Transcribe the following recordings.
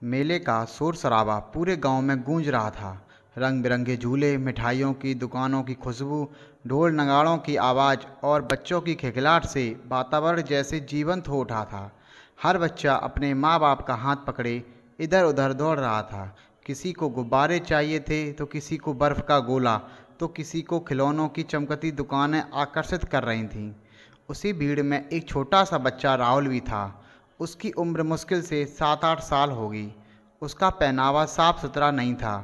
मेले का शोर शराबा पूरे गांव में गूंज रहा था। रंग बिरंगे झूले, मिठाइयों की दुकानों की खुशबू, ढोल नगाड़ों की आवाज़ और बच्चों की खिलखिलाहट से वातावरण जैसे जीवंत हो उठा था। हर बच्चा अपने माँ बाप का हाथ पकड़े इधर उधर दौड़ रहा था। किसी को गुब्बारे चाहिए थे तो किसी को बर्फ़ का गोला, तो किसी को खिलौनों की चमकती दुकानें आकर्षित कर रही थीं। उसी भीड़ में एक छोटा सा बच्चा राहुल भी था। उसकी उम्र मुश्किल से 7-8 साल होगी। उसका पहनावा साफ सुथरा नहीं था,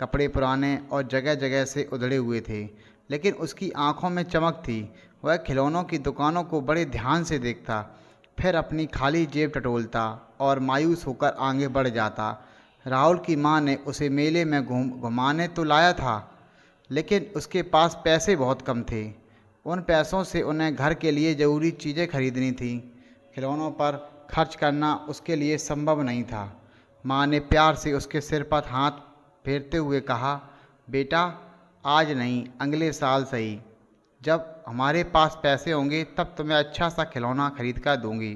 कपड़े पुराने और जगह जगह से उधड़े हुए थे, लेकिन उसकी आंखों में चमक थी। वह खिलौनों की दुकानों को बड़े ध्यान से देखता, फिर अपनी खाली जेब टटोलता और मायूस होकर आगे बढ़ जाता। राहुल की माँ ने उसे मेले में घुमाने तो लाया था, लेकिन उसके पास पैसे बहुत कम थे। उन पैसों से उन्हें घर के लिए ज़रूरी चीज़ें खरीदनी थीं। खिलौनों पर खर्च करना उसके लिए संभव नहीं था। माँ ने प्यार से उसके सिर पर हाथ फेरते हुए कहा, बेटा, आज नहीं, अगले साल सही। जब हमारे पास पैसे होंगे तब तुम्हें अच्छा सा खिलौना खरीद कर दूंगी।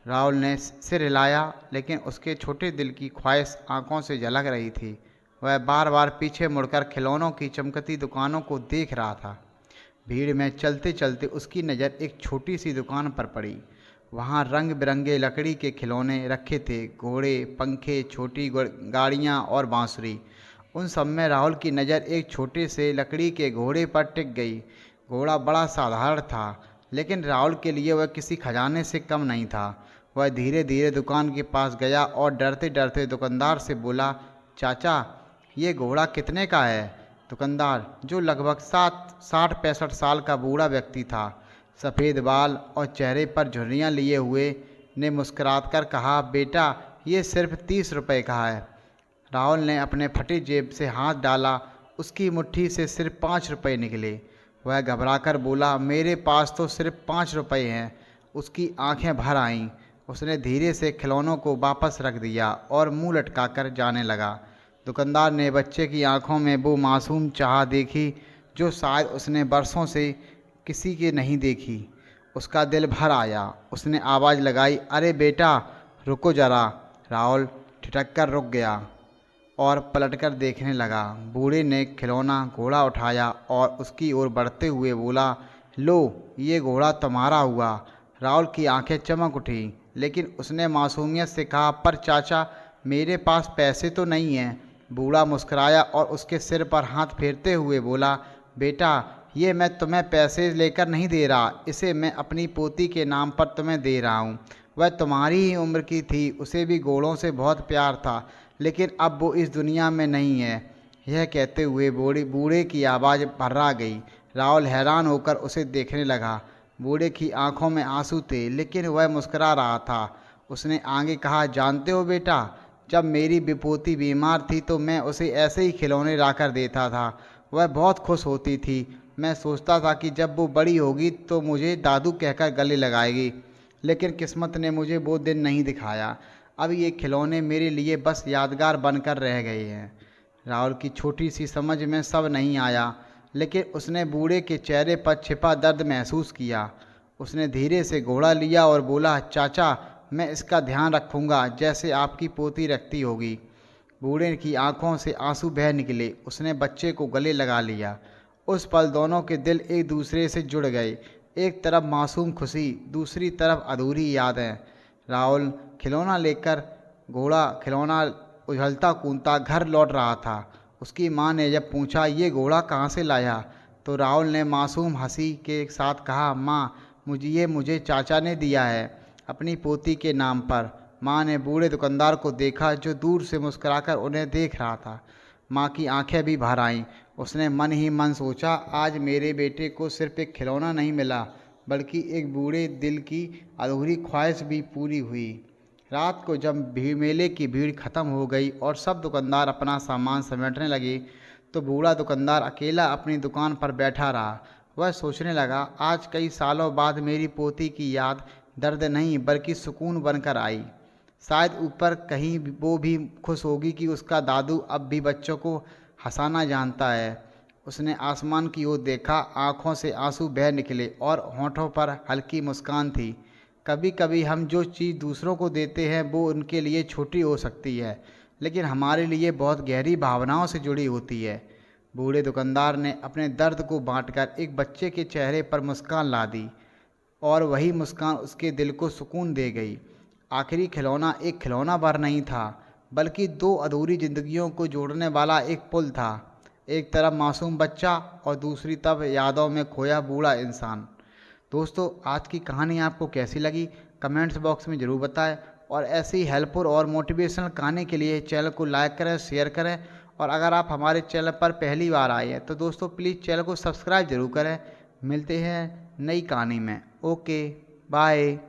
राहुल ने सिर हिलाया, लेकिन उसके छोटे दिल की ख्वाहिश आंखों से झलक रही थी। वह बार बार पीछे मुड़कर खिलौनों की चमकती दुकानों को देख रहा था। भीड़ में चलते चलते उसकी नज़र एक छोटी सी दुकान पर पड़ी। वहाँ रंग बिरंगे लकड़ी के खिलौने रखे थे, घोड़े, पंखे, छोटी गाड़ियाँ और बांसुरी। उन सब में राहुल की नज़र एक छोटे से लकड़ी के घोड़े पर टिक गई। घोड़ा बड़ा साधारण था, लेकिन राहुल के लिए वह किसी खजाने से कम नहीं था। वह धीरे धीरे दुकान के पास गया और डरते डरते दुकानदार से बोला, चाचा, ये घोड़ा कितने का है? दुकानदार, जो लगभग 60-65 साल का बूढ़ा व्यक्ति था, सफ़ेद बाल और चेहरे पर झुर्रियाँ लिए हुए, ने मुस्कुराकर कहा, बेटा, ये सिर्फ 30 रुपए का है। राहुल ने अपने फटी जेब से हाथ डाला। उसकी मुट्ठी से सिर्फ 5 रुपए निकले। वह घबराकर बोला, मेरे पास तो सिर्फ 5 रुपए हैं। उसकी आंखें भर आईं। उसने धीरे से खिलौनों को वापस रख दिया और मुंह लटकाकर जाने लगा। दुकानदार ने बच्चे की आंखों में वो मासूम चाह देखी जो शायद उसने बरसों से किसी की नहीं देखी। उसका दिल भर आया। उसने आवाज़ लगाई, अरे बेटा, रुको ज़रा। राहुल ठिठक कर रुक गया और पलटकर देखने लगा। बूढ़े ने खिलौना घोड़ा उठाया और उसकी ओर बढ़ते हुए बोला, लो, ये घोड़ा तुम्हारा हुआ। राहुल की आंखें चमक उठी, लेकिन उसने मासूमियत से कहा, पर चाचा, मेरे पास पैसे तो नहीं हैं। बूढ़ा मुस्कुराया और उसके सिर पर हाथ फेरते हुए बोला, बेटा, ये मैं तुम्हें पैसे लेकर नहीं दे रहा, इसे मैं अपनी पोती के नाम पर तुम्हें दे रहा हूँ। वह तुम्हारी ही उम्र की थी, उसे भी घोड़ों से बहुत प्यार था, लेकिन अब वो इस दुनिया में नहीं है। यह कहते हुए बूढ़े की आवाज़ भर्रा गई। राहुल हैरान होकर उसे देखने लगा। बूढ़े की आंखों में आंसू थे, लेकिन वह मुस्करा रहा था। उसने आगे कहा, जानते हो बेटा, जब मेरी विपोती बीमार थी तो मैं उसे ऐसे ही खिलौने लाकर देता था। वह बहुत खुश होती थी। मैं सोचता था कि जब वो बड़ी होगी तो मुझे दादू कहकर गले लगाएगी, लेकिन किस्मत ने मुझे वो दिन नहीं दिखाया। अब ये खिलौने मेरे लिए बस यादगार बनकर रह गए हैं। राहुल की छोटी सी समझ में सब नहीं आया, लेकिन उसने बूढ़े के चेहरे पर छिपा दर्द महसूस किया। उसने धीरे से घोड़ा लिया और बोला, चाचा, मैं इसका ध्यान रखूँगा जैसे आपकी पोती रखती होगी। बूढ़े की आंखों से आंसू बह निकले। उसने बच्चे को गले लगा लिया। उस पल दोनों के दिल एक दूसरे से जुड़ गए। एक तरफ मासूम खुशी, दूसरी तरफ अधूरी यादें। राहुल खिलौना लेकर घोड़ा खिलौना उछलता कूदता घर लौट रहा था। उसकी माँ ने जब पूछा, ये घोड़ा कहाँ से लाया, तो राहुल ने मासूम हंसी के साथ कहा, माँ, मुझे चाचा ने दिया है, अपनी पोती के नाम पर। माँ ने बूढ़े दुकानदार को देखा जो दूर से मुस्कुराकर उन्हें देख रहा था। माँ की आंखें भी भर आईं। उसने मन ही मन सोचा, आज मेरे बेटे को सिर्फ एक खिलौना नहीं मिला, बल्कि एक बूढ़े दिल की अधूरी ख्वाहिश भी पूरी हुई। रात को जब मेले की भीड़ खत्म हो गई और सब दुकानदार अपना सामान समेटने लगे, तो बूढ़ा दुकानदार अकेला अपनी दुकान पर बैठा रहा। वह सोचने लगा, आज कई सालों बाद मेरी पोती की याद दर्द नहीं बल्कि सुकून बनकर आई। शायद ऊपर कहीं वो भी खुश होगी कि उसका दादू अब भी बच्चों को हंसाना जानता है। उसने आसमान की ओर देखा। आंखों से आंसू बह निकले और होंठों पर हल्की मुस्कान थी। कभी कभी हम जो चीज़ दूसरों को देते हैं वो उनके लिए छोटी हो सकती है, लेकिन हमारे लिए बहुत गहरी भावनाओं से जुड़ी होती है। बूढ़े दुकानदार ने अपने दर्द को बांटकर एक बच्चे के चेहरे पर मुस्कान ला दी, और वही मुस्कान उसके दिल को सुकून दे गई। आखिरी खिलौना एक खिलौना भर नहीं था, बल्कि दो अधूरी जिंदगियों को जोड़ने वाला एक पुल था। एक तरफ मासूम बच्चा और दूसरी तरफ यादों में खोया बूढ़ा इंसान। दोस्तों, आज की कहानी आपको कैसी लगी कमेंट्स बॉक्स में ज़रूर बताएं, और ऐसी हेल्पफुल और मोटिवेशनल कहानी के लिए चैनल को लाइक करें, शेयर करें। और अगर आप हमारे चैनल पर पहली बार आए हैं तो दोस्तों प्लीज़ चैनल को सब्सक्राइब जरूर करें। मिलते हैं नई कहानी में। Okay, bye.